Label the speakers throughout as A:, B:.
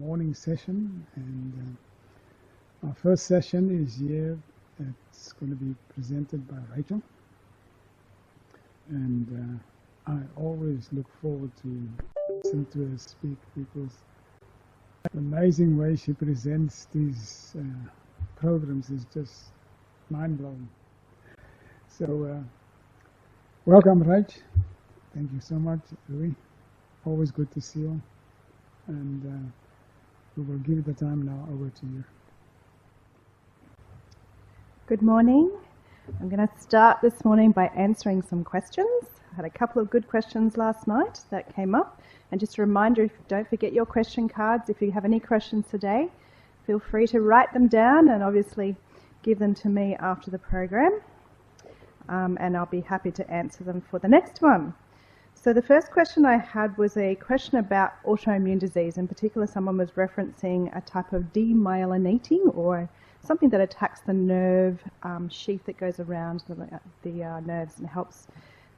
A: morning session, and our first session is here. It's going to be presented by Rachel, and I always look forward to listening to her speak because the amazing way she presents these programs is just mind-blowing. So welcome, Rach. Thank you so much, Louis. Always good to see you. And we will give the time now over to you.
B: Good morning. I'm going to start this morning by answering some questions. I had a couple of good questions last night that came up. And just a reminder, don't forget your question cards. If you have any questions today, feel free to write them down and obviously give them to me after the program. And I'll be happy to answer them for the next one. So the first question I had was a question about autoimmune disease. In particular, someone was referencing a type of demyelinating, or something that attacks the nerve sheath that goes around the nerves and helps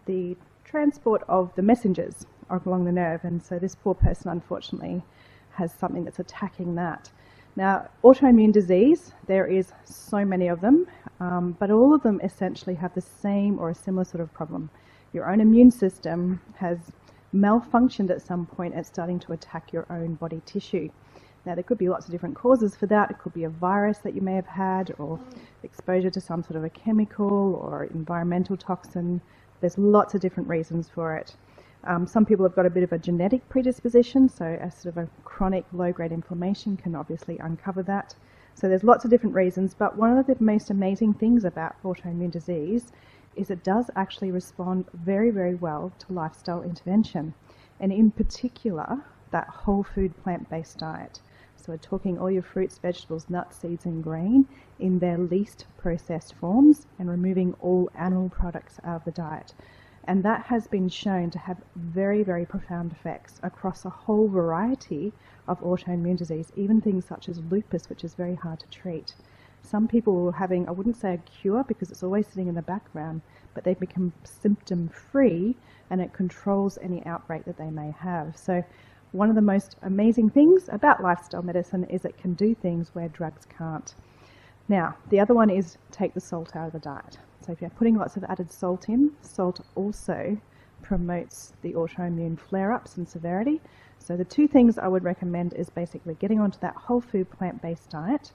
B: the transport of the messengers along the nerve. And so this poor person, unfortunately, has something that's attacking that. Now, autoimmune disease, there is so many of them, but all of them essentially have the same or a similar sort of problem. Your own immune system has malfunctioned at some point and starting to attack your own body tissue. Now, there could be lots of different causes for that. It could be a virus that you may have had, or exposure to some sort of a chemical or environmental toxin. There's lots of different reasons for it. Some people have got a bit of a genetic predisposition, so a sort of a chronic low-grade inflammation can obviously uncover that. So there's lots of different reasons, but one of the most amazing things about autoimmune disease is it does actually respond very, very well to lifestyle intervention, and in particular, that whole food plant-based diet. So we're talking all your fruits, vegetables, nuts, seeds and grain in their least processed forms, and removing all animal products out of the diet. And that has been shown to have very, very profound effects across a whole variety of autoimmune disease, even things such as lupus, which is very hard to treat. Some people are having, I wouldn't say a cure because it's always sitting in the background, but they become symptom-free and it controls any outbreak that they may have. So one of the most amazing things about lifestyle medicine is it can do things where drugs can't. Now, the other one is take the salt out of the diet. So if you're putting lots of added salt in, salt also promotes the autoimmune flare-ups and severity. So the two things I would recommend is basically getting onto that whole food plant-based diet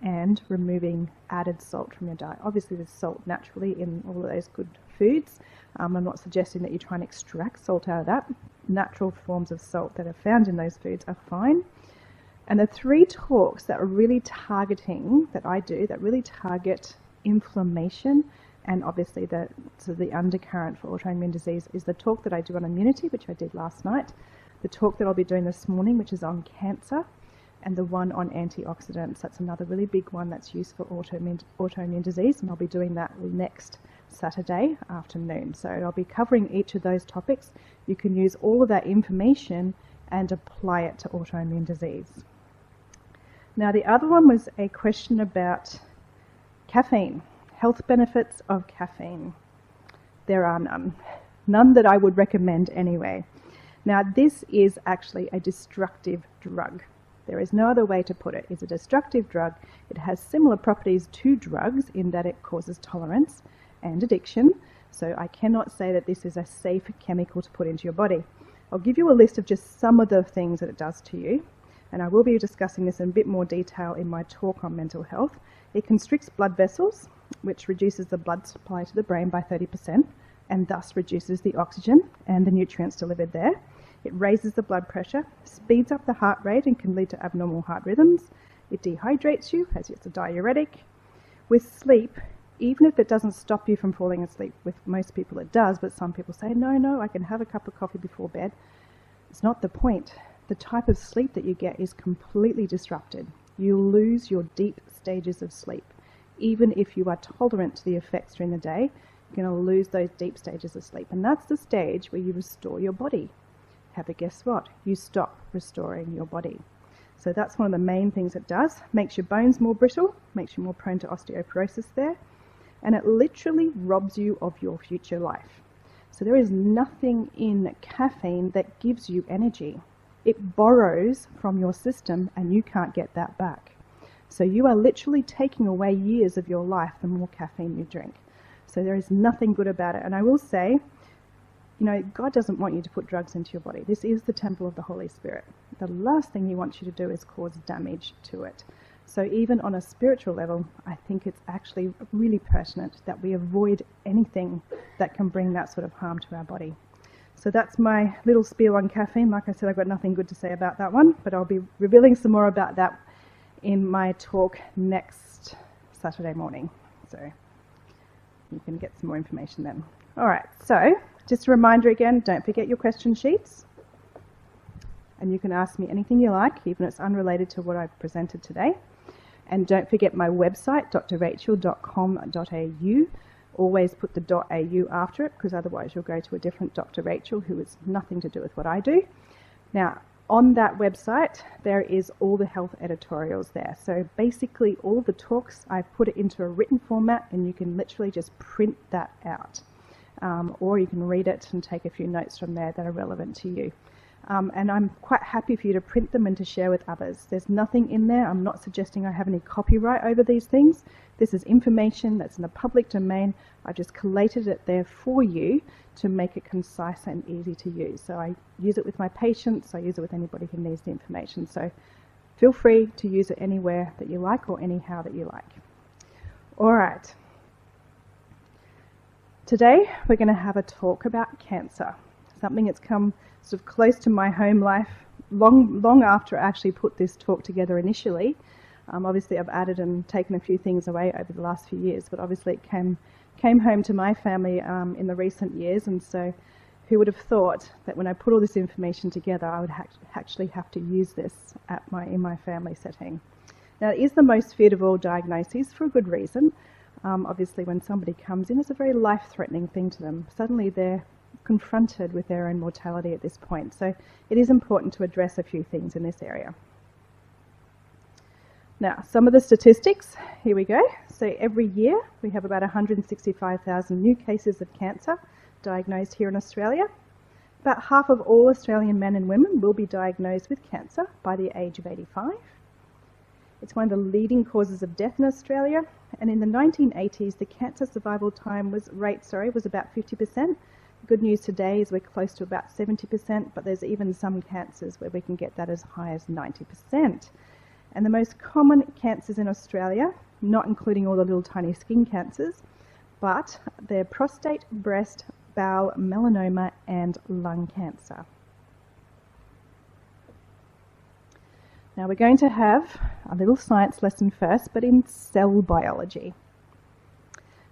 B: and removing added salt from your diet. Obviously there's salt naturally in all of those good foods. I'm not suggesting that you try and extract salt out of that. Natural forms of salt that are found in those foods are fine. And the three talks that are really targeting, that I do, that really target inflammation and obviously the undercurrent for autoimmune disease is the talk that I do on immunity, which I did last night, the talk that I'll be doing this morning, which is on cancer, and the one on antioxidants. That's another really big one that's used for autoimmune disease, and I'll be doing that next Saturday afternoon. So I'll be covering each of those topics. You can use all of that information and apply it to autoimmune disease. Now, the other one was a question about caffeine, health benefits of caffeine. There are none. None that I would recommend anyway. Now, this is actually a destructive drug. There is no other way to put it. It's a destructive drug. It has similar properties to drugs in that it causes tolerance and addiction. So I cannot say that this is a safe chemical to put into your body. I'll give you a list of just some of the things that it does to you. And I will be discussing this in a bit more detail in my talk on mental health. It constricts blood vessels, which reduces the blood supply to the brain by 30%, and thus reduces the oxygen and the nutrients delivered there. It raises the blood pressure, speeds up the heart rate and can lead to abnormal heart rhythms. It dehydrates you, as it's a diuretic. With sleep, even if it doesn't stop you from falling asleep, with most people it does, but some people say, no, I can have a cup of coffee before bed. It's not the point. The type of sleep that you get is completely disrupted. You lose your deep stages of sleep. Even if you are tolerant to the effects during the day, you're going to lose those deep stages of sleep. And that's the stage where you restore your body. However, guess what? You stop restoring your body. So that's one of the main things it does. Makes your bones more brittle, makes you more prone to osteoporosis there, and it literally robs you of your future life. So there is nothing in caffeine that gives you energy. It borrows from your system and you can't get that back. So you are literally taking away years of your life the more caffeine you drink. So there is nothing good about it. And I will say, you know, God doesn't want you to put drugs into your body. This is the temple of the Holy Spirit. The last thing He wants you to do is cause damage to it. So even on a spiritual level, I think it's actually really pertinent that we avoid anything that can bring that sort of harm to our body. So that's my little spiel on caffeine. Like I said, I've got nothing good to say about that one, but I'll be revealing some more about that in my talk next Saturday morning. So you can get some more information then. All right, so just a reminder again, don't forget your question sheets. And you can ask me anything you like, even if it's unrelated to what I've presented today. And don't forget my website, drrachel.com.au. Always put the .au after it, because otherwise you'll go to a different Dr. Rachel who has nothing to do with what I do. Now, on that website, there is all the health editorials there. So basically all the talks, I've put it into a written format and you can literally just print that out. Or you can read it and take a few notes from there that are relevant to you. And I'm quite happy for you to print them and to share with others. There's nothing in there. I'm not suggesting I have any copyright over these things. This is information that's in the public domain. I just collated it there for you to make it concise and easy to use. So I use it with my patients. I use it with anybody who needs the information. So feel free to use it anywhere that you like or anyhow that you like. All right. Today we're going to have a talk about cancer, something that's come sort of close to my home life long after I actually put this talk together initially. Obviously I've added and taken a few things away over the last few years, but obviously it came home to my family in the recent years, and so who would have thought that when I put all this information together I would actually have to use this in my family setting. Now it is the most feared of all diagnoses for a good reason. Obviously when somebody comes in, it's a very life-threatening thing to them. Suddenly they're confronted with their own mortality at this point. So it is important to address a few things in this area. Now, some of the statistics, here we go. So every year we have about 165,000 new cases of cancer diagnosed here in Australia. About half of all Australian men and women will be diagnosed with cancer by the age of 85. It's one of the leading causes of death in Australia, and in the 1980s the cancer survival time was about 50%. Good news today is we're close to about 70%, but there's even some cancers where we can get that as high as 90%. And the most common cancers in Australia, not including all the little tiny skin cancers, but they're prostate, breast, bowel, melanoma, and lung cancer. Now we're going to have a little science lesson first, but in cell biology.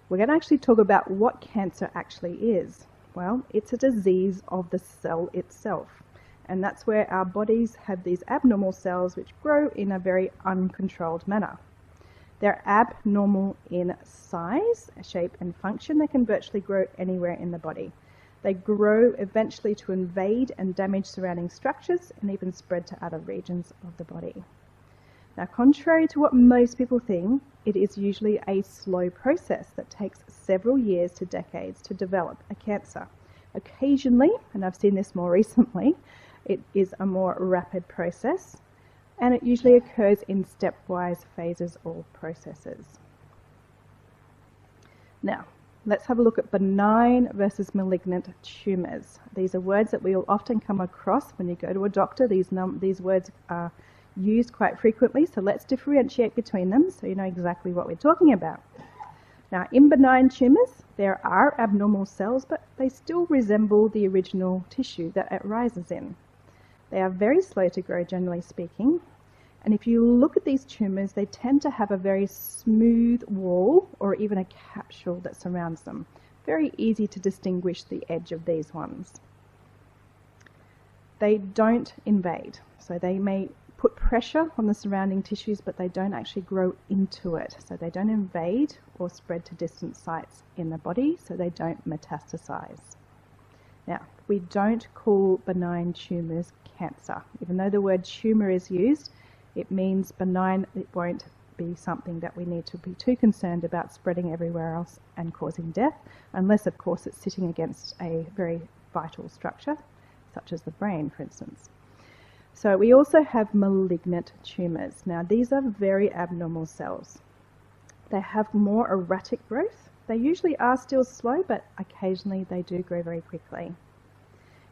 B: We're going to actually talk about what cancer actually is. Well, it's a disease of the cell itself, and that's where our bodies have these abnormal cells which grow in a very uncontrolled manner. They're abnormal in size, shape and function. They can virtually grow anywhere in the body. They grow eventually to invade and damage surrounding structures and even spread to other regions of the body. Now, contrary to what most people think, it is usually a slow process that takes several years to decades to develop a cancer. Occasionally, and I've seen this more recently, it is a more rapid process, and it usually occurs in stepwise phases or processes. Now, let's have a look at benign versus malignant tumours. These are words that we will often come across when you go to a doctor. These words are used quite frequently, so let's differentiate between them so you know exactly what we're talking about. Now, in benign tumours, there are abnormal cells, but they still resemble the original tissue that it rises in. They are very slow to grow, generally speaking, and if you look at these tumours, they tend to have a very smooth wall or even a capsule that surrounds them. Very easy to distinguish the edge of these ones. They don't invade, so they may put pressure on the surrounding tissues, but they don't actually grow into it. So they don't invade or spread to distant sites in the body, so they don't metastasize. Now, we don't call benign tumours cancer. Even though the word tumour is used, it means benign. It won't be something that we need to be too concerned about spreading everywhere else and causing death, unless, of course, it's sitting against a very vital structure, such as the brain, for instance. So we also have malignant tumours. Now these are very abnormal cells. They have more erratic growth. They usually are still slow, but occasionally they do grow very quickly.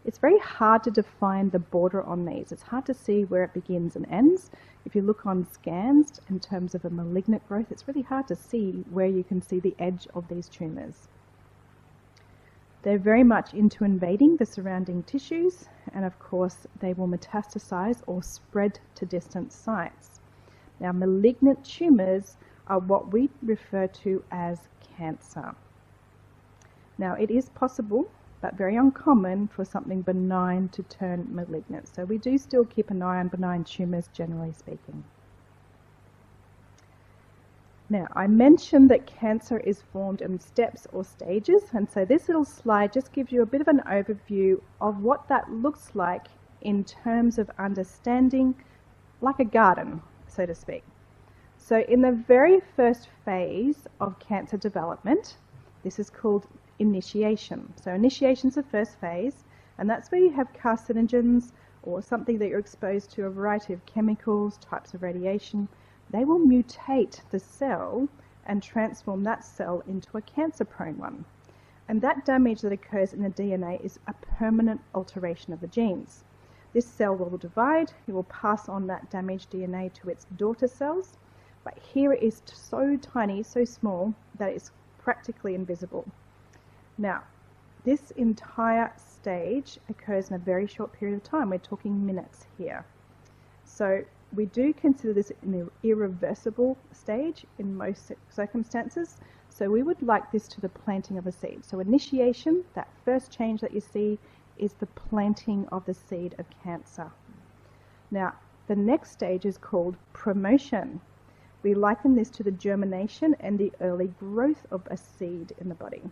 B: It's very hard to define the border on these. It's hard to see where it begins and ends. If you look on scans in terms of a malignant growth, it's really hard to see where you can see the edge of these tumours. They're very much into invading the surrounding tissues, and of course they will metastasize or spread to distant sites. Now, malignant tumours are what we refer to as cancer. Now, it is possible, but very uncommon, for something benign to turn malignant. So we do still keep an eye on benign tumours, generally speaking. Now, I mentioned that cancer is formed in steps or stages, and so this little slide just gives you a bit of an overview of what that looks like in terms of understanding, like a garden, so to speak. So in the very first phase of cancer development, this is called initiation. So initiation is the first phase, and that's where you have carcinogens or something that you're exposed to, a variety of chemicals, types of radiation. They will mutate the cell and transform that cell into a cancer-prone one. And that damage that occurs in the DNA is a permanent alteration of the genes. This cell will divide, it will pass on that damaged DNA to its daughter cells, but here it is so tiny, so small, that it's practically invisible. Now, this entire stage occurs in a very short period of time. We're talking minutes here. So we do consider this an irreversible stage in most circumstances. So we would like this to the planting of a seed. So initiation, that first change that you see, is the planting of the seed of cancer. Now, the next stage is called promotion. We liken this to the germination and the early growth of a seed in the body.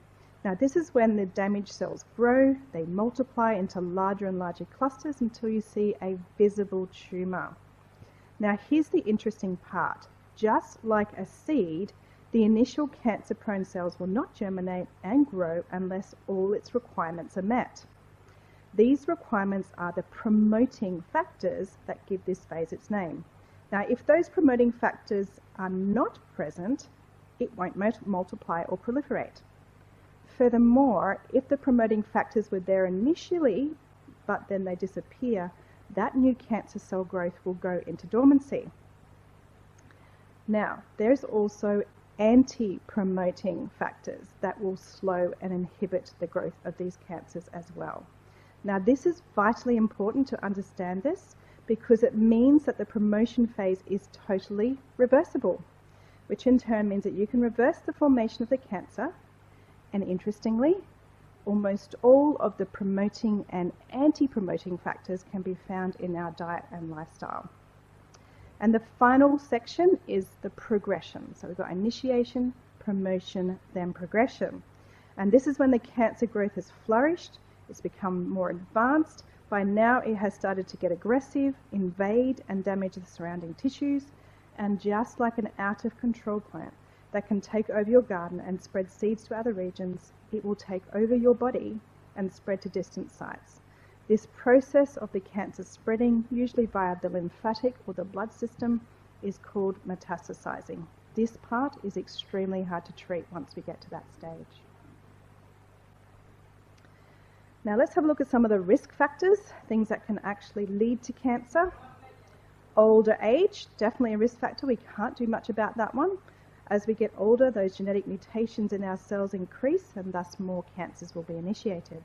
B: Now, this is when the damaged cells grow, they multiply into larger and larger clusters until you see a visible tumour. Now, here's the interesting part. Just like a seed, the initial cancer-prone cells will not germinate and grow unless all its requirements are met. These requirements are the promoting factors that give this phase its name. Now, if those promoting factors are not present, it won't multiply or proliferate. Furthermore, if the promoting factors were there initially, but then they disappear, that new cancer cell growth will go into dormancy. Now, there's also anti-promoting factors that will slow and inhibit the growth of these cancers as well. Now, this is vitally important to understand this because it means that the promotion phase is totally reversible, which in turn means that you can reverse the formation of the cancer. And interestingly, almost all of the promoting and anti-promoting factors can be found in our diet and lifestyle. And the final section is the progression. So we've got initiation, promotion, then progression. And this is when the cancer growth has flourished, it's become more advanced. By now it has started to get aggressive, invade and damage the surrounding tissues, and just like an out-of-control plant that can take over your garden and spread seeds to other regions, it will take over your body and spread to distant sites. This process of the cancer spreading, usually via the lymphatic or the blood system, is called metastasizing. This part is extremely hard to treat once we get to that stage. Now let's have a look at some of the risk factors, things that can actually lead to cancer. Older age, definitely a risk factor. We can't do much about that one. As we get older, those genetic mutations in our cells increase and thus more cancers will be initiated.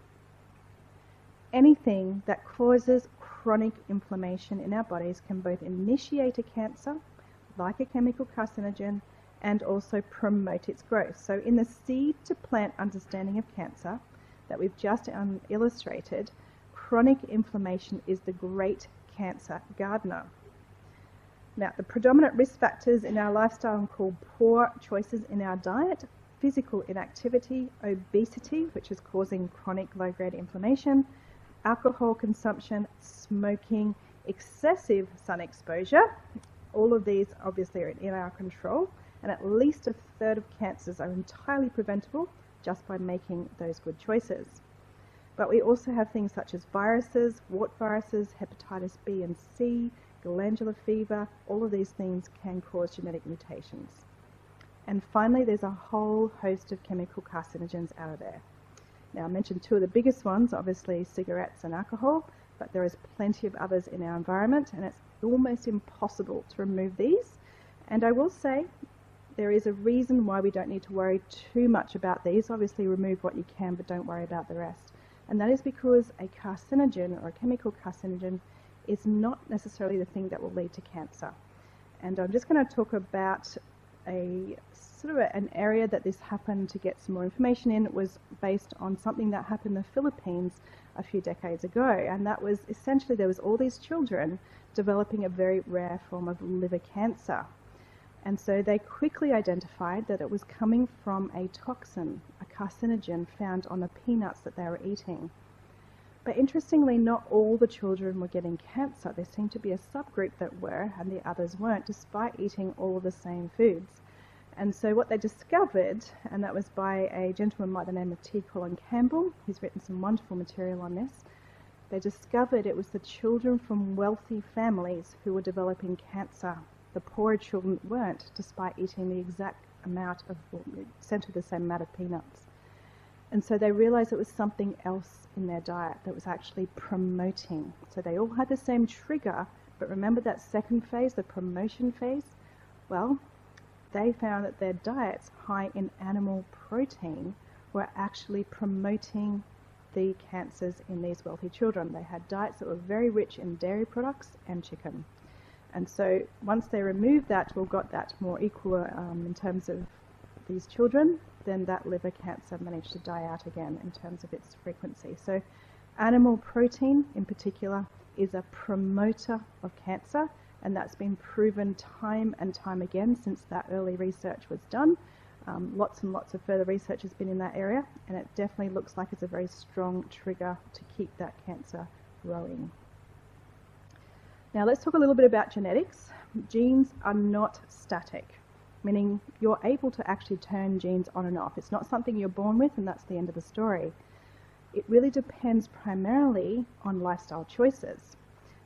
B: Anything that causes chronic inflammation in our bodies can both initiate a cancer, like a chemical carcinogen, and also promote its growth. So in the seed to plant understanding of cancer that we've just illustrated, chronic inflammation is the great cancer gardener. Now, the predominant risk factors in our lifestyle include poor choices in our diet, physical inactivity, obesity, which is causing chronic low-grade inflammation, alcohol consumption, smoking, excessive sun exposure. All of these obviously are in our control, and at least a third of cancers are entirely preventable just by making those good choices. But we also have things such as viruses, wart viruses, hepatitis B and C, glandular fever. All of these things can cause genetic mutations. And finally, there's a whole host of chemical carcinogens out there. Now, I mentioned two of the biggest ones, obviously cigarettes and alcohol, but there is plenty of others in our environment, and it's almost impossible to remove these. And I will say, there is a reason why we don't need to worry too much about these. Obviously, remove what you can, but don't worry about the rest. And that is because a carcinogen or a chemical carcinogen is not necessarily the thing that will lead to cancer. And I'm just going to talk about a sort of an area that this happened to get some more information in. It was based on something that happened in the Philippines a few decades ago. And that was essentially there was all these children developing a very rare form of liver cancer. And so they quickly identified that it was coming from a toxin, a carcinogen found on the peanuts that they were eating. But interestingly, not all the children were getting cancer. There seemed to be a subgroup that were, and the others weren't, despite eating all of the same foods. And so what they discovered, and that was by a gentleman by the name of T. Colin Campbell, who's written some wonderful material on this, they discovered it was the children from wealthy families who were developing cancer. The poorer children weren't, despite eating the exact amount of, essentially the same amount of peanuts. And so they realized it was something else in their diet that was actually promoting. So they all had the same trigger, but remember that second phase, the promotion phase? Well, they found that their diets high in animal protein were actually promoting the cancers in these wealthy children. They had diets that were very rich in dairy products and chicken. And so once they removed that or got that more equal in terms of these children, then that liver cancer managed to die out again in terms of its frequency. So animal protein in particular is a promoter of cancer, and that's been proven time and time again since that early research was done. Lots and lots of further research has been in that area, and it definitely looks like it's a very strong trigger to keep that cancer growing. Now let's talk a little bit about genetics. Genes are not static, meaning you're able to actually turn genes on and off. It's not something you're born with and that's the end of the story. It really depends primarily on lifestyle choices.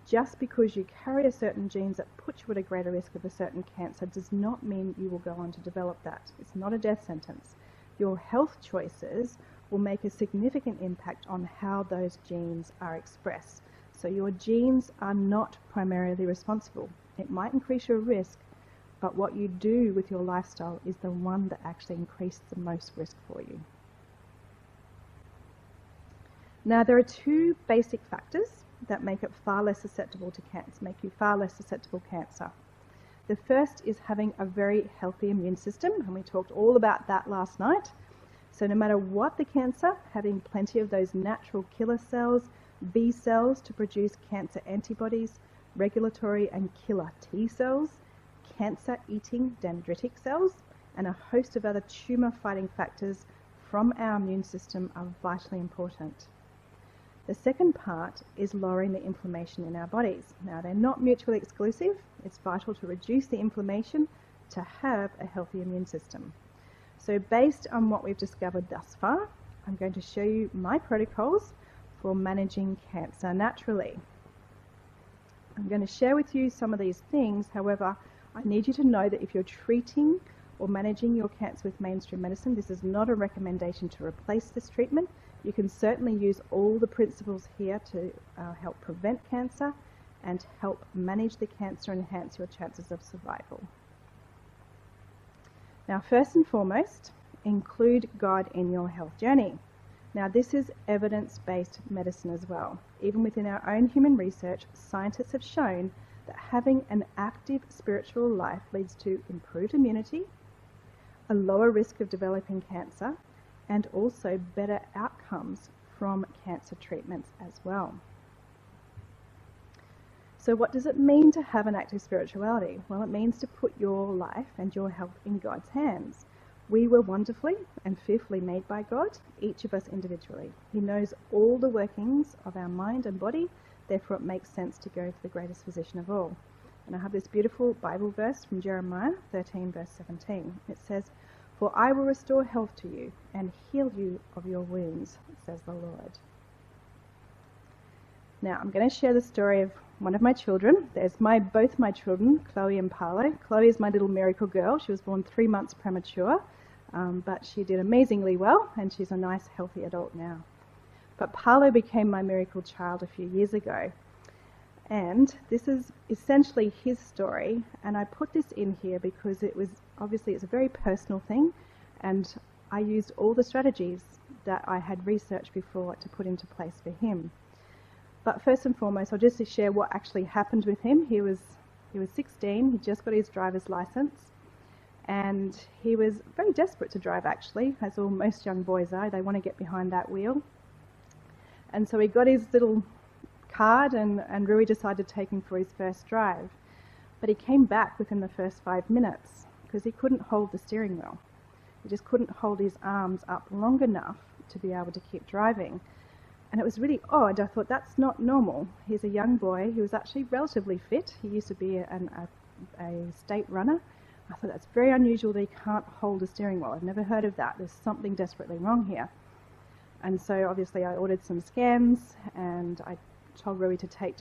B: Just because you carry a certain genes that put you at a greater risk of a certain cancer does not mean you will go on to develop that. It's not a death sentence. Your health choices will make a significant impact on how those genes are expressed. So your genes are not primarily responsible. It might increase your risk, but what you do with your lifestyle is the one that actually increases the most risk for you. Now, there are two basic factors that make it far less susceptible to cancer, make you far less susceptible to cancer. The first is having a very healthy immune system, and we talked all about that last night. So no matter what the cancer, having plenty of those natural killer cells, B cells to produce cancer antibodies, regulatory and killer T cells, cancer-eating dendritic cells, and a host of other tumour-fighting factors from our immune system are vitally important. The second part is lowering the inflammation in our bodies. Now, they're not mutually exclusive. It's vital to reduce the inflammation to have a healthy immune system. So based on what we've discovered thus far, I'm going to show you my protocols for managing cancer naturally. I'm going to share with you some of these things. However, I need you to know that if you're treating or managing your cancer with mainstream medicine, this is not a recommendation to replace this treatment. You can certainly use all the principles here to help prevent cancer and help manage the cancer and enhance your chances of survival. Now, first and foremost, include God in your health journey. Now, this is evidence-based medicine as well. Even within our own human research, scientists have shown that having an active spiritual life leads to improved immunity, a lower risk of developing cancer, and also better outcomes from cancer treatments as well. So what does it mean to have an active spirituality? Well, it means to put your life and your health in God's hands. We were wonderfully and fearfully made by God, each of us individually. He knows all the workings of our mind and body, therefore it makes sense to go to the greatest physician of all. And I have this beautiful Bible verse from Jeremiah 13 verse 17. It says, "For I will restore health to you and heal you of your wounds, says the Lord." Now, I'm going to share the story of one of my children. There's both my children, Chloe and Paolo. Chloe is my little miracle girl. She was born 3 months premature, but she did amazingly well, and she's a nice, healthy adult now. But Paolo became my miracle child a few years ago. And this is essentially his story, and I put this in here because it's a very personal thing, and I used all the strategies that I had researched before to put into place for him. But first and foremost, I'll just share what actually happened with him. He was 16, he just got his driver's license, and he was very desperate to drive actually, as all most young boys are. They want to get behind that wheel. And so he got his little card, and Rui decided to take him for his first drive. But he came back within the first 5 minutes because he couldn't hold the steering wheel. He just couldn't hold his arms up long enough to be able to keep driving. And it was really odd. I thought, that's not normal. He's a young boy. He was actually relatively fit. He used to be a state runner. I thought, that's very unusual that he can't hold a steering wheel. I've never heard of that. There's something desperately wrong here. And so obviously I ordered some scans, and I told Rui to take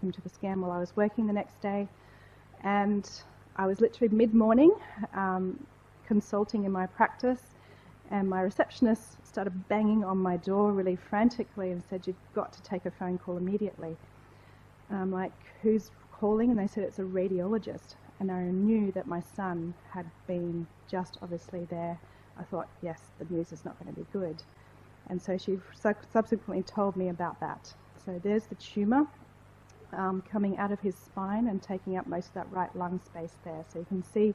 B: him to the scan while I was working the next day. And I was literally mid-morning consulting in my practice, and my receptionist started banging on my door really frantically and said, "You've got to take a phone call immediately." And I'm like, "Who's calling?" And they said, "It's a radiologist." And I knew that my son had been just obviously there. I thought, yes, the news is not going to be good. And so she subsequently told me about that. So there's the tumour coming out of his spine and taking up most of that right lung space there. So you can see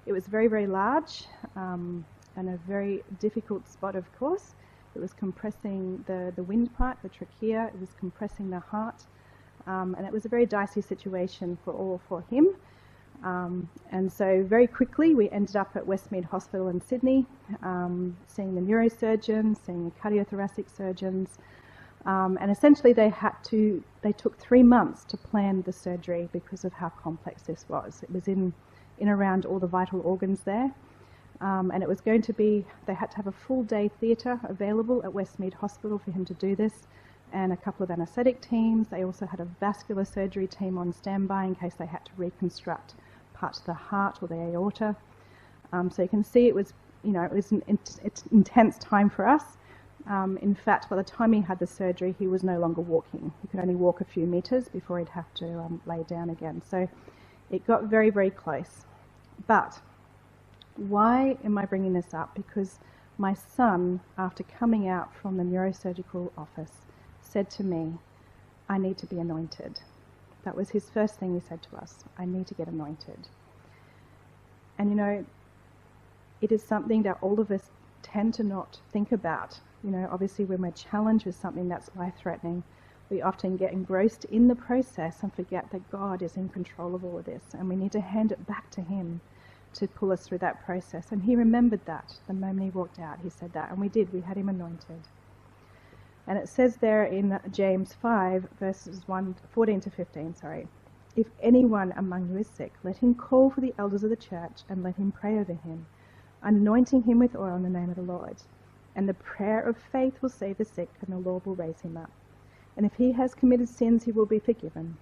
B: it was very, very large, and a very difficult spot, of course. It was compressing the windpipe, the trachea. It was compressing the heart, and it was a very dicey situation for him. And so very quickly we ended up at Westmead Hospital in Sydney, seeing the neurosurgeon, seeing the cardiothoracic surgeons, and essentially they took 3 months to plan the surgery because of how complex this was. It was in around all the vital organs there. And it was going to be, they had to have a full day theatre available at Westmead Hospital for him to do this, and a couple of anaesthetic teams. They also had a vascular surgery team on standby in case they had to reconstruct parts of the heart or the aorta. So you can see it was an intense time for us. In fact, by the time he had the surgery, he was no longer walking. He could only walk a few metres before he'd have to lay down again. So it got very, very close. But why am I bringing this up? Because my son, after coming out from the neurosurgical office, said to me, "I need to be anointed." That was his first thing he said to us, "I need to get anointed." And it is something that all of us tend to not think about. Obviously when we're challenged with something that's life-threatening, we often get engrossed in the process and forget that God is in control of all of this, and we need to hand it back to him to pull us through that process. And he remembered that the moment he walked out. He said that, and we had him anointed. And it says there in James 5 verses 14 to 15, "If anyone among you is sick, let him call for the elders of the church and let him pray over him, anointing him with oil in the name of the Lord. And the prayer of faith will save the sick, and the Lord will raise him up. And if he has committed sins, he will be forgiven."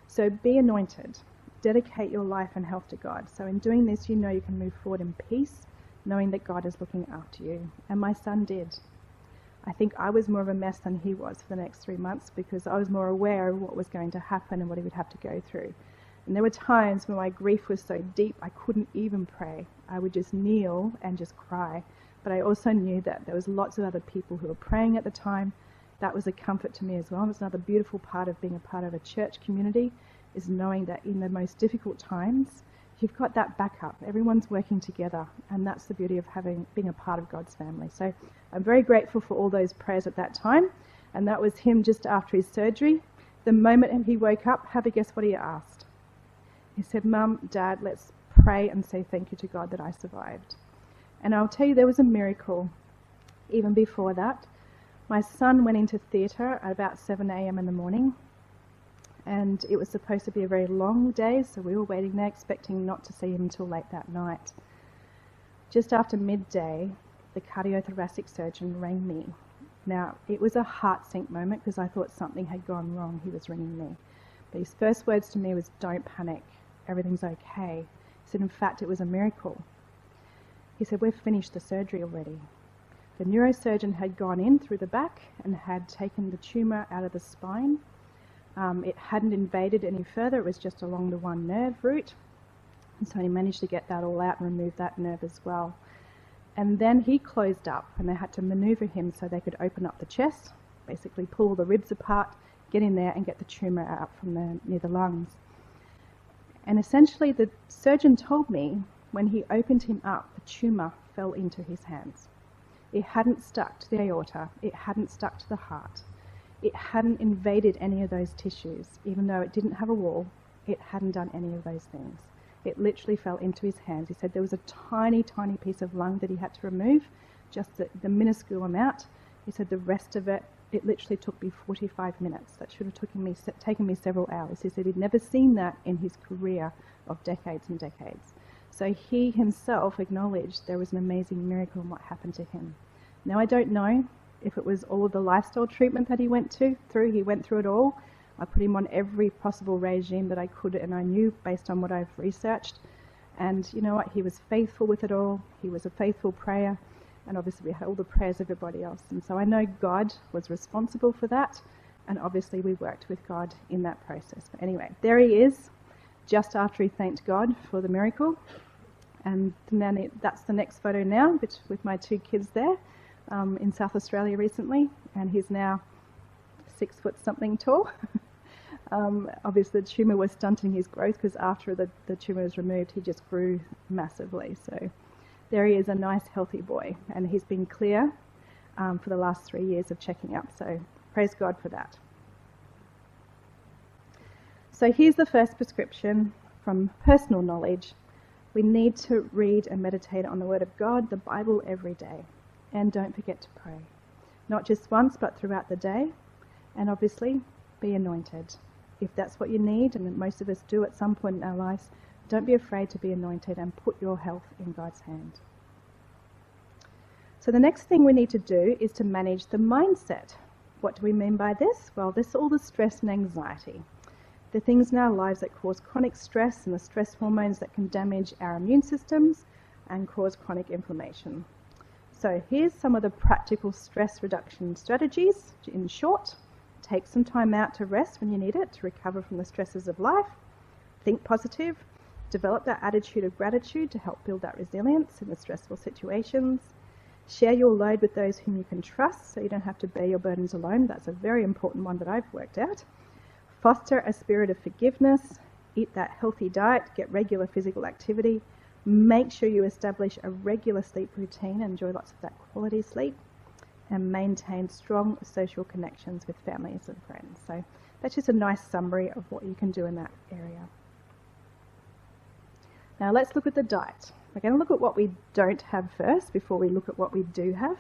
B: So be anointed. Dedicate your life and health to God. So in doing this, you can move forward in peace, knowing that God is looking after you. And my son did. I think I was more of a mess than he was for the next 3 months, because I was more aware of what was going to happen and what he would have to go through. And there were times when my grief was so deep I couldn't even pray. I would just kneel and just cry. But I also knew that there was lots of other people who were praying at the time. That was a comfort to me as well. It's another beautiful part of being a part of a church community, is knowing that in the most difficult times, you've got that backup. Everyone's working together, and that's the beauty of being a part of God's family. So I'm very grateful for all those prayers at that time, and that was him just after his surgery. The moment he woke up, have a guess what he asked? He said, "Mum, Dad, let's pray and say thank you to God that I survived." And I'll tell you, there was a miracle even before that. My son went into theatre at about 7 a.m. in the morning, and it was supposed to be a very long day, so we were waiting there expecting not to see him until late that night. Just after midday, the cardiothoracic surgeon rang me Now, it was a heart sink moment because I thought something had gone wrong. He was ringing me. But his first words to me was, "Don't panic, everything's okay." He said, in fact, it was a miracle. He said, "We've finished the surgery already." The neurosurgeon had gone in through the back and had taken the tumour out of the spine. It hadn't invaded any further, it was just along the one nerve route. And so he managed to get that all out and remove that nerve as well. And then he closed up and they had to manoeuvre him so they could open up the chest, basically pull the ribs apart, get in there and get the tumour out from near the lungs. And essentially the surgeon told me when he opened him up, the tumour fell into his hands. It hadn't stuck to the aorta, it hadn't stuck to the heart. It hadn't invaded any of those tissues. Even though it didn't have a wall, it hadn't done any of those things. It literally fell into his hands. He said there was a tiny, tiny piece of lung that he had to remove, just the minuscule amount. He said the rest of it, it literally took me 45 minutes. That should have taken me several hours. He said he'd never seen that in his career of decades and decades. So he himself acknowledged there was an amazing miracle in what happened to him. Now I don't know if it was all of the lifestyle treatment that he went through. He went through it all. I put him on every possible regime that I could and I knew based on what I've researched. And you know what? He was faithful with it all. He was a faithful prayer. And obviously we had all the prayers of everybody else. And so I know God was responsible for that. And obviously we worked with God in that process. But anyway, there he is, just after he thanked God for the miracle. And then that's the next photo now, with my two kids there in South Australia recently. And he's now 6 foot something tall. Obviously the tumour was stunting his growth because after the tumour was removed, he just grew massively. So there he is, a nice healthy boy. And he's been clear for the last 3 years of checking up. So praise God for that. So here's the first prescription from personal knowledge. We need to read and meditate on the Word of God, the Bible, every day. And don't forget to pray. Not just once, but throughout the day. And obviously, be anointed. If that's what you need, and most of us do at some point in our lives, don't be afraid to be anointed and put your health in God's hand. So the next thing we need to do is to manage the mindset. What do we mean by this? Well, this is all the stress and anxiety. The things in our lives that cause chronic stress and the stress hormones that can damage our immune systems and cause chronic inflammation. So here's some of the practical stress reduction strategies. In short, take some time out to rest when you need it, to recover from the stresses of life. Think positive. Develop that attitude of gratitude to help build that resilience in the stressful situations. Share your load with those whom you can trust so you don't have to bear your burdens alone. That's a very important one that I've worked out. Foster a spirit of forgiveness. Eat that healthy diet. Get regular physical activity. Make sure you establish a regular sleep routine and enjoy lots of that quality sleep. And maintain strong social connections with families and friends. So that's just a nice summary of what you can do in that area. Now let's look at the diet. We're going to look at what we don't have first before we look at what we do have.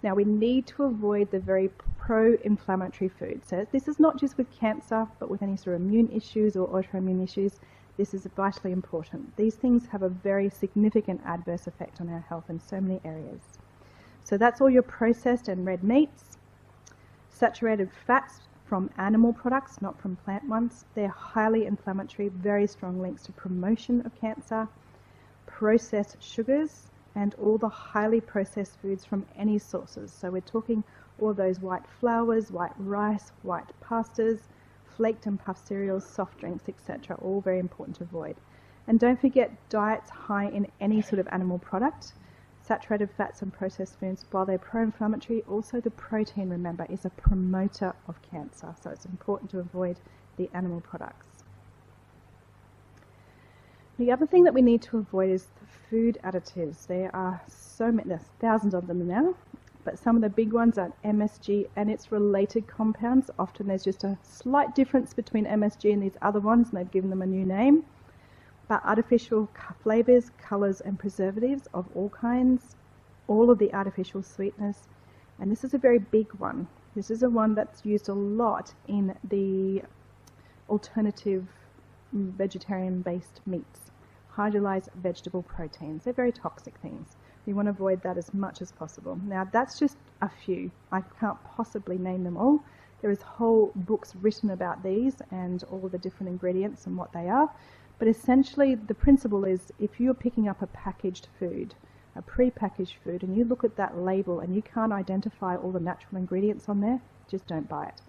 B: Now we need to avoid the very pro-inflammatory foods. So this is not just with cancer, but with any sort of immune issues or autoimmune issues. This is vitally important. These things have a very significant adverse effect on our health in so many areas. So that's all your processed and red meats, saturated fats from animal products, not from plant ones. They're highly inflammatory, very strong links to promotion of cancer, processed sugars, and all the highly processed foods from any sources. So we're talking all those white flours, white rice, white pastas, flaked and puffed cereals, soft drinks, etc. All very important to avoid. And don't forget diets high in any sort of animal product. Saturated fats and processed foods, while they're pro-inflammatory, also the protein, remember, is a promoter of cancer. So it's important to avoid the animal products. The other thing that we need to avoid is the food additives. There are so many, there's thousands of them now, but some of the big ones are MSG and its related compounds. Often there's just a slight difference between MSG and these other ones, and they've given them a new name. But artificial flavours, colours and preservatives of all kinds, all of the artificial sweetness, and this is a very big one. This is a one that's used a lot in the alternative vegetarian-based meats. hydrolyzed vegetable proteins. They're very toxic things. You want to avoid that as much as possible. Now, that's just a few. I can't possibly name them all. There is whole books written about these and all the different ingredients and what they are. But essentially, the principle is if you're picking up a packaged food, a pre-packaged food, and you look at that label and you can't identify all the natural ingredients on there, just don't buy it.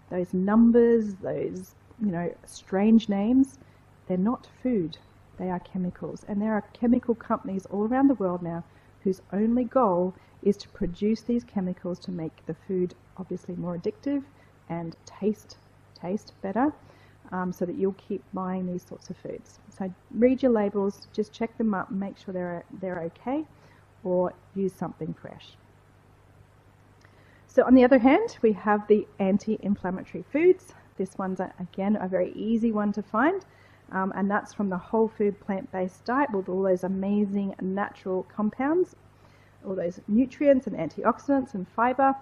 B: Those numbers, those, strange names, they're not food. They are chemicals. And there are chemical companies all around the world now whose only goal is to produce these chemicals to make the food obviously more addictive and taste better, so that you'll keep buying these sorts of foods. So read your labels, just check them up, make sure they're okay, or use something fresh. So on the other hand, we have the anti-inflammatory foods. This one's, again, a very easy one to find. And that's from the whole food plant-based diet with all those amazing natural compounds, all those nutrients and antioxidants and fiber.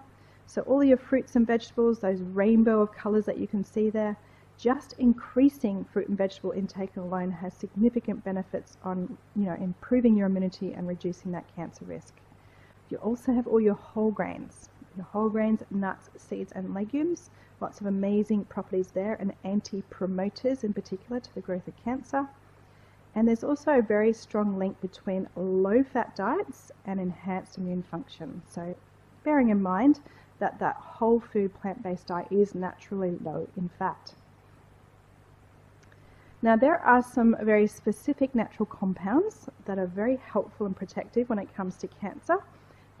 B: So all your fruits and vegetables, those rainbow of colours that you can see there, just increasing fruit and vegetable intake alone has significant benefits on, improving your immunity and reducing that cancer risk. You also have all your whole grains, nuts, seeds and legumes. Lots of amazing properties there, and anti-promoters in particular to the growth of cancer. And there's also a very strong link between low-fat diets and enhanced immune function. So bearing in mind that that whole food plant-based diet is naturally low in fat. Now there are some very specific natural compounds that are very helpful and protective when it comes to cancer.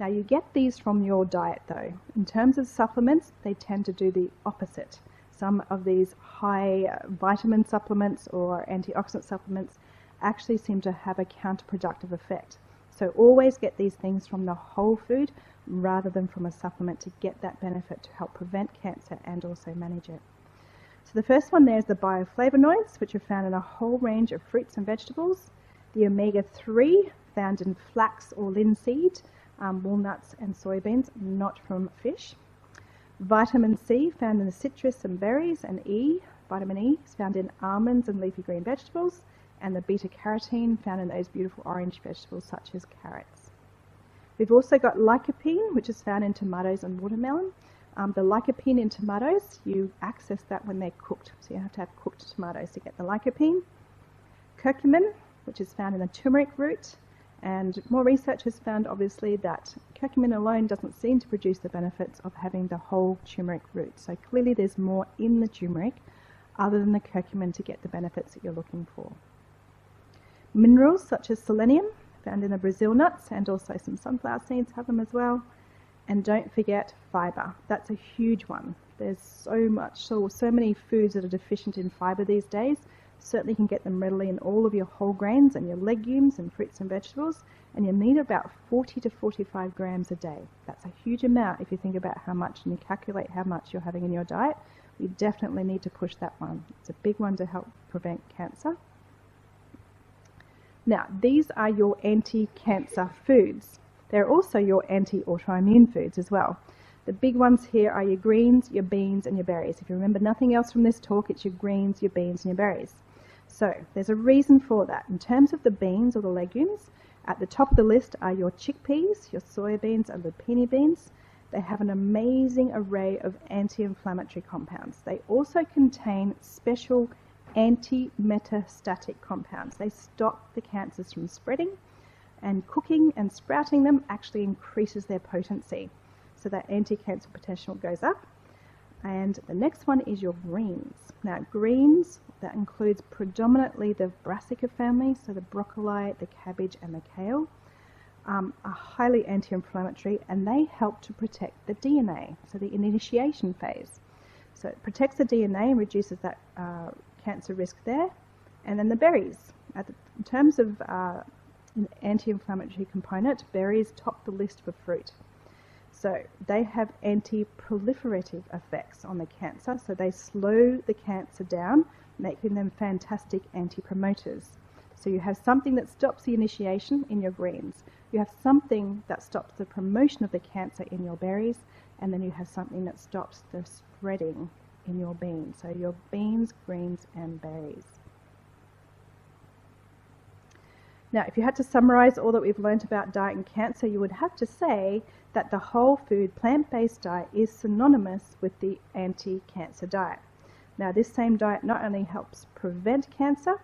B: Now you get these from your diet though. In terms of supplements, they tend to do the opposite. Some of these high vitamin supplements or antioxidant supplements actually seem to have a counterproductive effect. So always get these things from the whole food rather than from a supplement to get that benefit to help prevent cancer and also manage it. So the first one there is the bioflavonoids, which are found in a whole range of fruits and vegetables. The omega-3 found in flax or linseed, walnuts and soybeans, not from fish. Vitamin C found in the citrus and berries, and vitamin E is found in almonds and leafy green vegetables, and the beta-carotene found in those beautiful orange vegetables such as carrots. We've also got lycopene, which is found in tomatoes and watermelon. The lycopene in tomatoes, you access that when they're cooked, so you have to have cooked tomatoes to get the lycopene. Curcumin, which is found in the turmeric root, and more research has found obviously that curcumin alone doesn't seem to produce the benefits of having the whole turmeric root. So clearly there's more in the turmeric other than the curcumin to get the benefits that you're looking for. Minerals such as selenium, found in the Brazil nuts, and also some sunflower seeds have them as well. And don't forget fiber. That's a huge one. There's so many foods that are deficient in fiber these days. Certainly can get them readily in all of your whole grains and your legumes and fruits and vegetables, and you need about 40 to 45 grams a day. That's a huge amount if you think about how much and you calculate how much you're having in your diet. We definitely need to push that one. It's a big one to help prevent cancer. Now, these are your anti-cancer foods. They're also your anti-autoimmune foods as well. The big ones here are your greens, your beans and your berries. If you remember nothing else from this talk, it's your greens, your beans and your berries. So there's a reason for that. In terms of the beans or the legumes, at the top of the list are your chickpeas, your soybeans and lupini beans. They have an amazing array of anti-inflammatory compounds. They also contain special anti-metastatic compounds. They stop the cancers from spreading, and cooking and sprouting them actually increases their potency. So that anti-cancer potential goes up. And the next one is your greens. Now greens, that includes predominantly the brassica family, so the broccoli, the cabbage and the kale, are highly anti-inflammatory, and they help to protect the DNA, so the initiation phase. So it protects the DNA and reduces that cancer risk there. And then the berries. In terms of an anti-inflammatory component, berries top the list for fruit. So they have anti-proliferative effects on the cancer, so they slow the cancer down, making them fantastic anti-promoters. So you have something that stops the initiation in your greens, you have something that stops the promotion of the cancer in your berries, and then you have something that stops the spreading in your beans. So your beans, greens and berries. Now, if you had to summarise all that we've learnt about diet and cancer, you would have to say that the whole food plant-based diet is synonymous with the anti-cancer diet. Now, this same diet not only helps prevent cancer,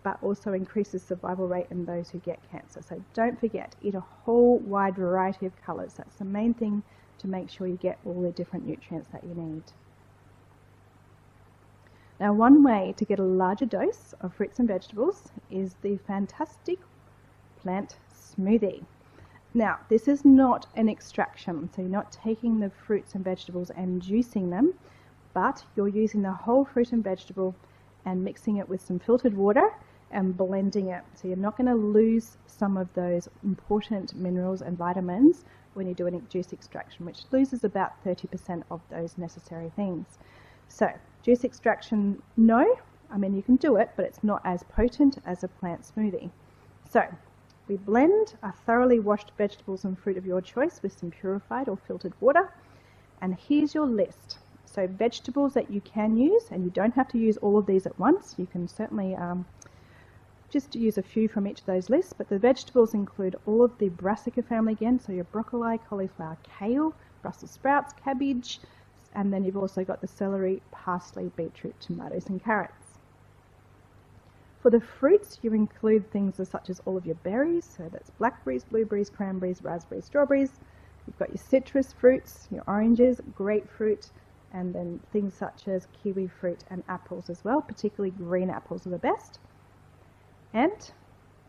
B: but also increases survival rate in those who get cancer. So don't forget, eat a whole wide variety of colours. That's the main thing to make sure you get all the different nutrients that you need. Now, one way to get a larger dose of fruits and vegetables is the fantastic plant smoothie. Now, this is not an extraction, so you're not taking the fruits and vegetables and juicing them, but you're using the whole fruit and vegetable and mixing it with some filtered water and blending it. So you're not going to lose some of those important minerals and vitamins when you do a juice extraction, which loses about 30% of those necessary things. So juice extraction, no. I mean, you can do it, but it's not as potent as a plant smoothie. So we blend a thoroughly washed vegetables and fruit of your choice with some purified or filtered water. And here's your list. So vegetables that you can use, and you don't have to use all of these at once. You can certainly just use a few from each of those lists, but the vegetables include all of the brassica family again, so your broccoli, cauliflower, kale, Brussels sprouts, cabbage, and then you've also got the celery, parsley, beetroot, tomatoes and carrots. For the fruits, you include things such as all of your berries, so that's blackberries, blueberries, cranberries, raspberries, strawberries. You've got your citrus fruits, your oranges, grapefruit, and then things such as kiwi fruit and apples as well, particularly green apples are the best. And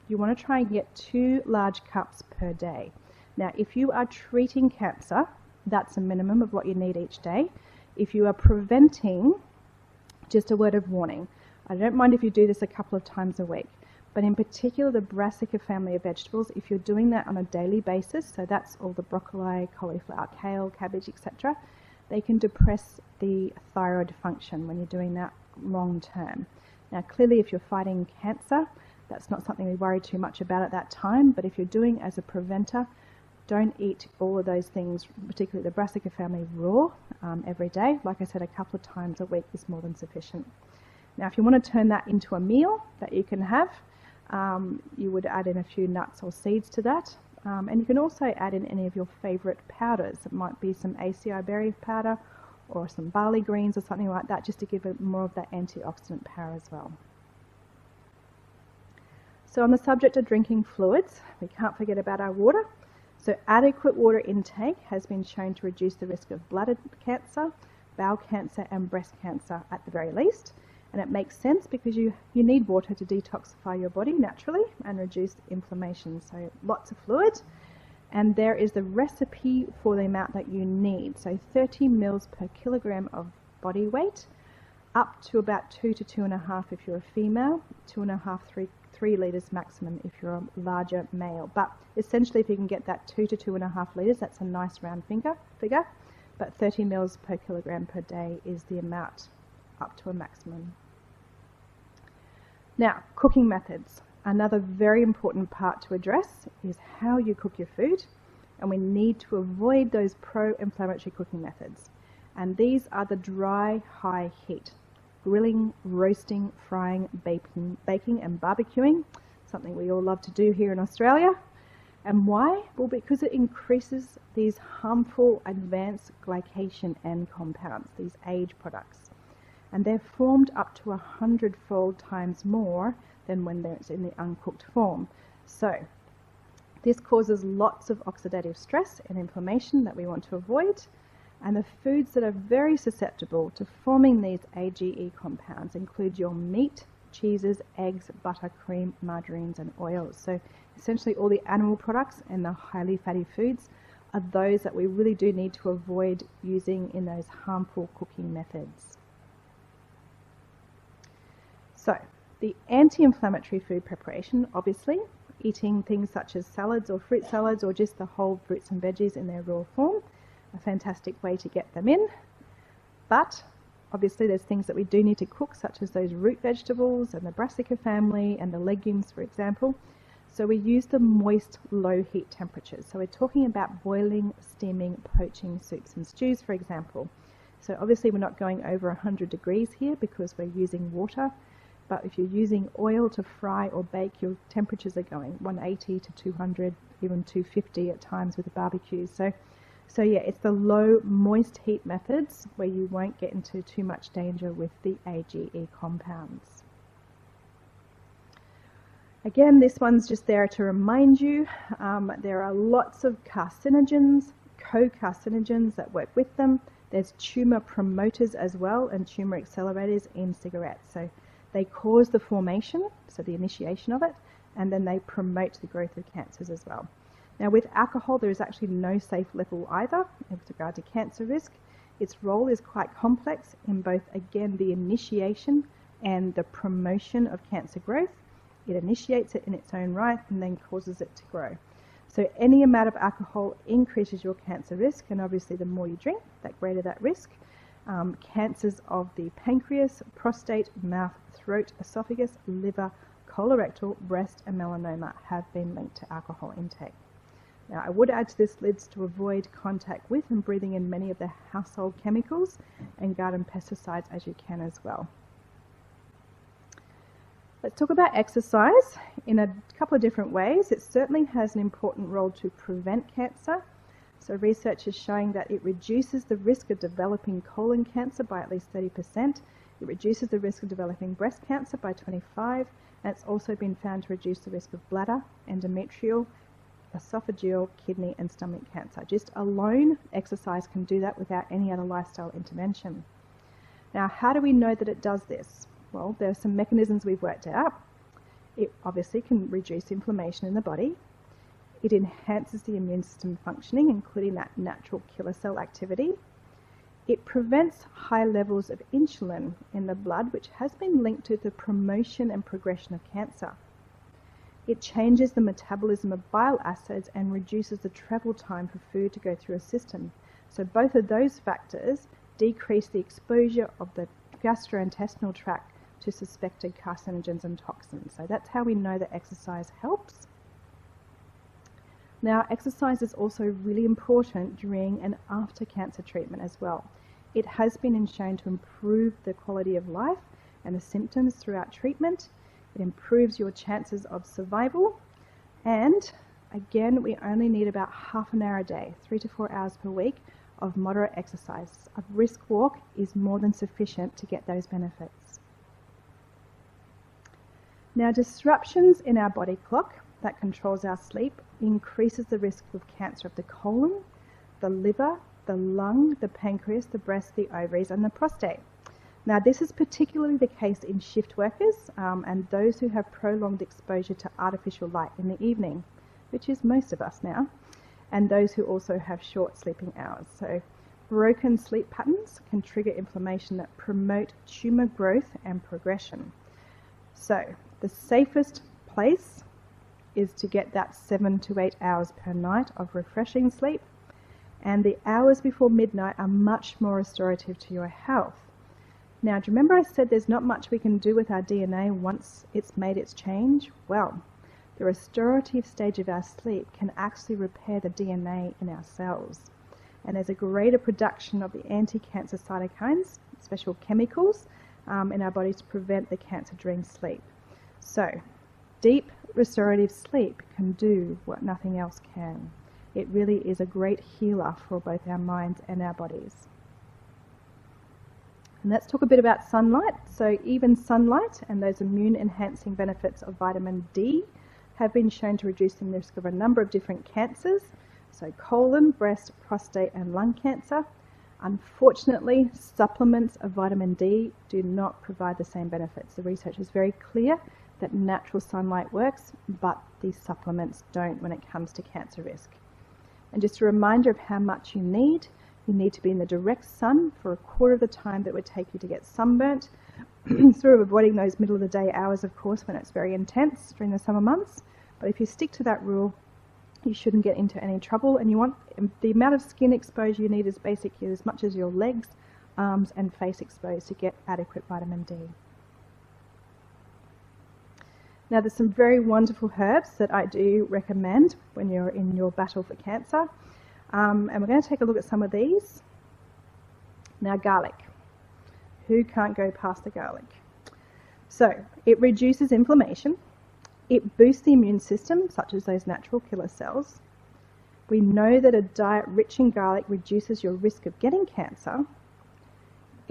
B: you want to try and get 2 large cups per day. Now, if you are treating cancer, that's a minimum of what you need each day. If you are preventing, just a word of warning, I don't mind if you do this a couple of times a week, but in particular the brassica family of vegetables, if you're doing that on a daily basis, so that's all the broccoli, cauliflower, kale, cabbage, etc., they can depress the thyroid function when you're doing that long term. Now, clearly if you're fighting cancer, that's not something we worry too much about at that time, but if you're doing as a preventer, don't eat all of those things, particularly the brassica family, raw every day. Like I said, a couple of times a week is more than sufficient. Now, if you want to turn that into a meal that you can have, you would add in a few nuts or seeds to that. And you can also add in any of your favourite powders. It might be some ACI berry powder or some barley greens or something like that, just to give it more of that antioxidant power as well. So on the subject of drinking fluids, we can't forget about our water. So adequate water intake has been shown to reduce the risk of bladder cancer, bowel cancer and breast cancer at the very least. And it makes sense because you need water to detoxify your body naturally and reduce inflammation. So lots of fluid. And there is the recipe for the amount that you need. So 30 mils per kilogram of body weight, up to about 2 to 2.5 if you're a female, 2.5, 3 litres maximum if you're a larger male. But essentially if you can get that 2 to 2.5 litres, that's a nice round figure. But 30 mils per kilogram per day is the amount up to a maximum. Now, cooking methods. Another very important part to address is how you cook your food, and we need to avoid those pro-inflammatory cooking methods. And these are the dry, high heat. Grilling, roasting, frying, baking and barbecuing, something we all love to do here in Australia. And why? Well, because it increases these harmful advanced glycation end compounds, these age products. And they're formed up to 100-fold times more than when they're in the uncooked form. So this causes lots of oxidative stress and inflammation that we want to avoid. And the foods that are very susceptible to forming these AGE compounds include your meat, cheeses, eggs, butter, cream, margarines and oils. So essentially all the animal products and the highly fatty foods are those that we really do need to avoid using in those harmful cooking methods. So the anti-inflammatory food preparation, obviously, eating things such as salads or fruit salads or just the whole fruits and veggies in their raw form, a fantastic way to get them in. But obviously there's things that we do need to cook, such as those root vegetables and the brassica family and the legumes, for example. So we use the moist, low heat temperatures. So we're talking about boiling, steaming, poaching soups and stews, for example. So obviously we're not going over 100 degrees here because we're using water. But if you're using oil to fry or bake, your temperatures are going 180 to 200, even 250 at times with the barbecues. So yeah, it's the low moist heat methods where you won't get into too much danger with the AGE compounds. Again, this one's just there to remind you, there are lots of carcinogens, co-carcinogens that work with them. There's tumour promoters as well and tumour accelerators in cigarettes. So they cause the formation, so the initiation of it, and then they promote the growth of cancers as well. Now with alcohol, there is actually no safe level either with regard to cancer risk. Its role is quite complex in both, again, the initiation and the promotion of cancer growth. It initiates it in its own right and then causes it to grow. So any amount of alcohol increases your cancer risk, and obviously the more you drink, that greater that risk. Cancers of the pancreas, prostate, mouth, throat, esophagus, liver, colorectal, breast and melanoma have been linked to alcohol intake. Now I would add to this list to avoid contact with and breathing in many of the household chemicals and garden pesticides as you can as well. Let's talk about exercise in a couple of different ways. It certainly has an important role to prevent cancer. So research is showing that it reduces the risk of developing colon cancer by at least 30%. It reduces the risk of developing breast cancer by 25%, and it's also been found to reduce the risk of bladder, endometrial, esophageal, kidney and stomach cancer. Just alone, exercise can do that without any other lifestyle intervention. Now, how do we know that it does this? Well, there are some mechanisms we've worked out. It obviously can reduce inflammation in the body. It enhances the immune system functioning, including that natural killer cell activity. It prevents high levels of insulin in the blood, which has been linked to the promotion and progression of cancer. It changes the metabolism of bile acids and reduces the travel time for food to go through a system. So both of those factors decrease the exposure of the gastrointestinal tract to suspected carcinogens and toxins. So that's how we know that exercise helps. Now, exercise is also really important during and after cancer treatment as well. It has been shown to improve the quality of life and the symptoms throughout treatment. It improves your chances of survival. And again, we only need about half an hour a day, 3 to 4 hours per week of moderate exercise. A brisk walk is more than sufficient to get those benefits. Now, disruptions in our body clock that controls our sleep increases the risk of cancer of the colon, the liver, the lung, the pancreas, the breast, the ovaries and the prostate. Now, this is particularly the case in shift workers and those who have prolonged exposure to artificial light in the evening, which is most of us now, and those who also have short sleeping hours. So broken sleep patterns can trigger inflammation that promote tumour growth and progression. So the safest place is to get that 7 to 8 hours per night of refreshing sleep, and the hours before midnight are much more restorative to your health. Now, do you remember I said there's not much we can do with our DNA once it's made its change? Well, the restorative stage of our sleep can actually repair the DNA in our cells. And there's a greater production of the anti-cancer cytokines, special chemicals, in our bodies to prevent the cancer during sleep. So, deep restorative sleep can do what nothing else can. It really is a great healer for both our minds and our bodies. And let's talk a bit about sunlight. So even sunlight and those immune-enhancing benefits of vitamin D have been shown to reduce the risk of a number of different cancers, so colon, breast, prostate and lung cancer. Unfortunately, supplements of vitamin D do not provide the same benefits. The research is very clear that natural sunlight works, but these supplements don't when it comes to cancer risk. And just a reminder of how much you need to be in the direct sun for a quarter of the time that would take you to get sunburnt, sort of avoiding those middle of the day hours, of course, when it's very intense during the summer months. But if you stick to that rule, you shouldn't get into any trouble, and you want the amount of skin exposure you need is basically as much as your legs, arms and face exposed to get adequate vitamin D. Now, there's some very wonderful herbs that I do recommend when you're in your battle for cancer. And we're going to take a look at some of these. Now, garlic. Who can't go past the garlic? So it reduces inflammation, it boosts the immune system, such as those natural killer cells. We know that a diet rich in garlic reduces your risk of getting cancer.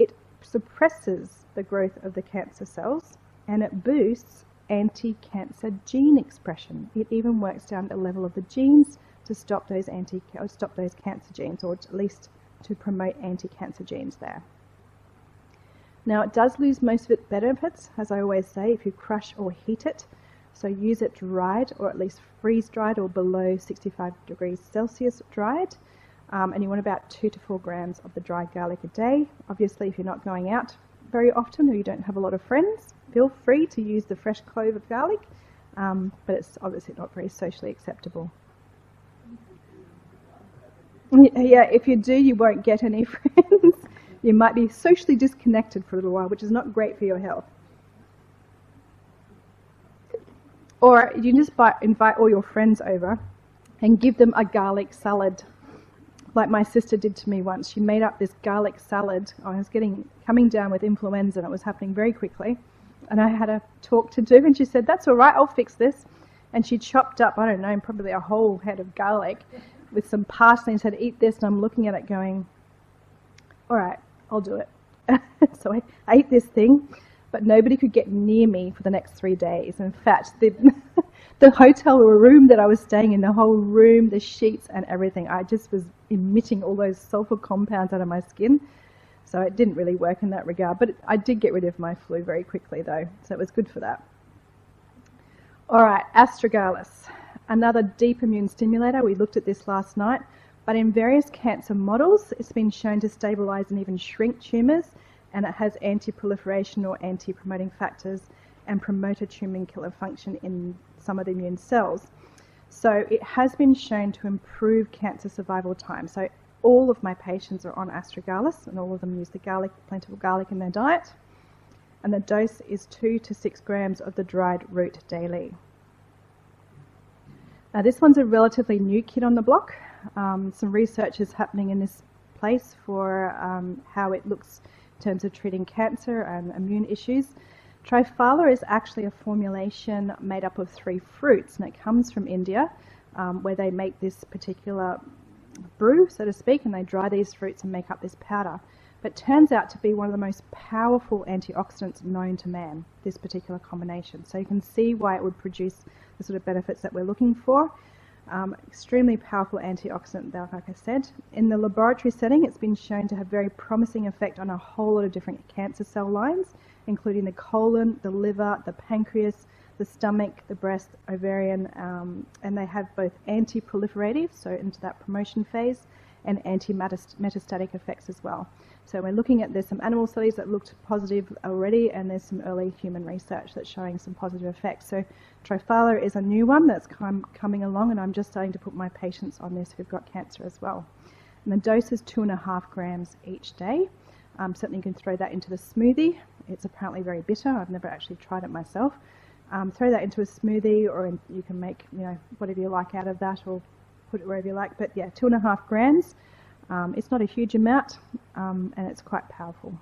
B: It suppresses the growth of the cancer cells, and it boosts anti-cancer gene expression. It even works down at the level of the genes to stop those cancer genes, or at least to promote anti-cancer genes there. Now, it does lose most of its benefits, as I always say, if you crush or heat it. So use it dried, or at least freeze-dried, or below 65 degrees Celsius dried. And you want about 2 to 4 grams of the dried garlic a day. Obviously, if you're not going out very often or you don't have a lot of friends, feel free to use the fresh clove of garlic, but it's obviously not very socially acceptable. Yeah, if you do, you won't get any friends. You might be socially disconnected for a little while, which is not great for your health. Or you can just invite all your friends over and give them a garlic salad, like my sister did to me once. She made up this garlic salad. I was coming down with influenza, and it was happening very quickly. And I had a talk to do, and she said, "That's all right, I'll fix this." And she chopped up, I don't know, probably a whole head of garlic with some parsley and said, "Eat this." And I'm looking at it going, "All right, I'll do it." So I ate this thing, but nobody could get near me for the next 3 days. In fact, the hotel room that I was staying in, the whole room, the sheets and everything, I just was emitting all those sulfur compounds out of my skin. So it didn't really work in that regard. But I did get rid of my flu very quickly, though. So it was good for that. All right, astragalus, another deep immune stimulator. We looked at this last night. But in various cancer models, it's been shown to stabilise and even shrink tumours, and it has anti-proliferation or anti-promoting factors and promoter tumour killer function in some of the immune cells. So it has been shown to improve cancer survival time. So all of my patients are on astragalus, and all of them use the plentiful garlic in their diet. And the dose is 2 to 6 grams of the dried root daily. Now this one's a relatively new kid on the block. Some research is happening in this place for how it looks in terms of treating cancer and immune issues. Triphala is actually a formulation made up of 3 fruits, and it comes from India, where they make this particular brew, so to speak, and they dry these fruits and make up this powder. But it turns out to be one of the most powerful antioxidants known to man, this particular combination. So you can see why it would produce the sort of benefits that we're looking for. Extremely powerful antioxidant, like I said. In the laboratory setting, it's been shown to have very promising effect on a whole lot of different cancer cell lines, including the colon, the liver, the pancreas, the stomach, the breast, ovarian, and they have both anti-proliferative, so into that promotion phase, and anti-metastatic effects as well. So we're looking at, there's some animal studies that looked positive already, and there's some early human research that's showing some positive effects. So Triphala is a new one that's coming along, and I'm just starting to put my patients on this who've got cancer as well. And the dose is 2.5 grams each day. Certainly you can throw that into the smoothie. It's apparently very bitter. I've never actually tried it myself. Throw that into a smoothie, or you can make whatever you like out of that, or put it wherever you like. But yeah, 2.5 grams. It's not a huge amount, and it's quite powerful.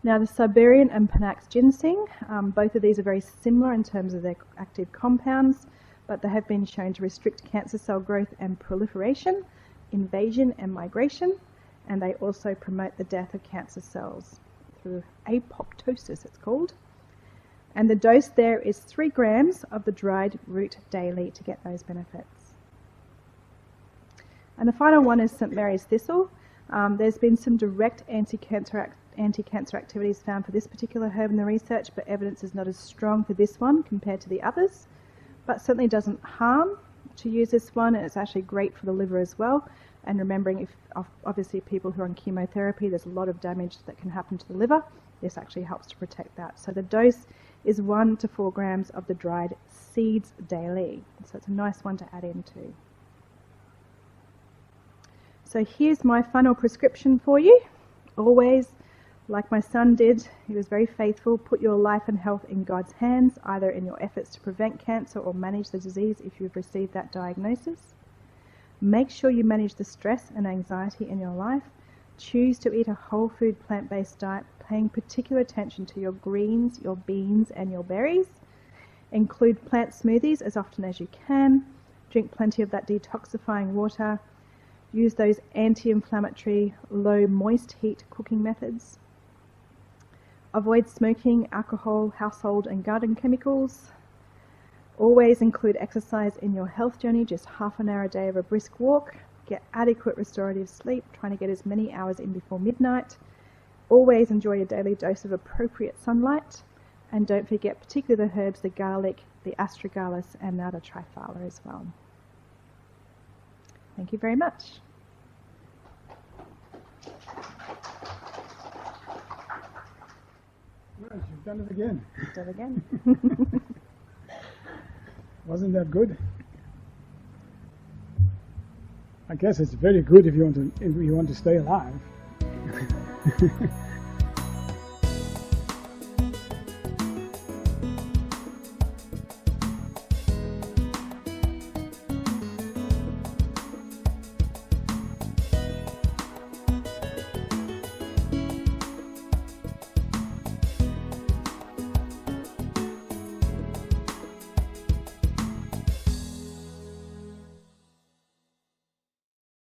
B: Now the Siberian and Panax ginseng, both of these are very similar in terms of their active compounds, but they have been shown to restrict cancer cell growth and proliferation, invasion and migration, and they also promote the death of cancer cells through apoptosis, it's called. And the dose there is 3 grams of the dried root daily to get those benefits. And the final one is St. Mary's thistle. There's been some direct anti-cancer activities found for this particular herb in the research, but evidence is not as strong for this one compared to the others. But certainly doesn't harm to use this one, and it's actually great for the liver as well. And remembering, if obviously people who are on chemotherapy, there's a lot of damage that can happen to the liver. This actually helps to protect that. So the dose is 1 to 4 grams of the dried seeds daily. So it's a nice one to add into. So here's my final prescription for you. Always, like my son did, he was very faithful, put your life and health in God's hands, either in your efforts to prevent cancer or manage the disease if you've received that diagnosis. Make sure you manage the stress and anxiety in your life. Choose to eat a whole food plant-based diet paying particular attention to your greens, your beans and your berries. Include plant smoothies as often as you can. Drink plenty of that detoxifying water. Use those anti-inflammatory, low moist heat cooking methods. Avoid smoking, alcohol, household and garden chemicals. Always include exercise in your health journey, just half an hour a day of a brisk walk. Get adequate restorative sleep, trying to get as many hours in before midnight. Always enjoy a daily dose of appropriate sunlight. And don't forget particularly the herbs, the garlic, the astragalus and now the triphala as well. Thank you very much.
A: Right, you've done it again.
B: Done again.
A: Wasn't that good? I guess it's very good if you want to stay alive.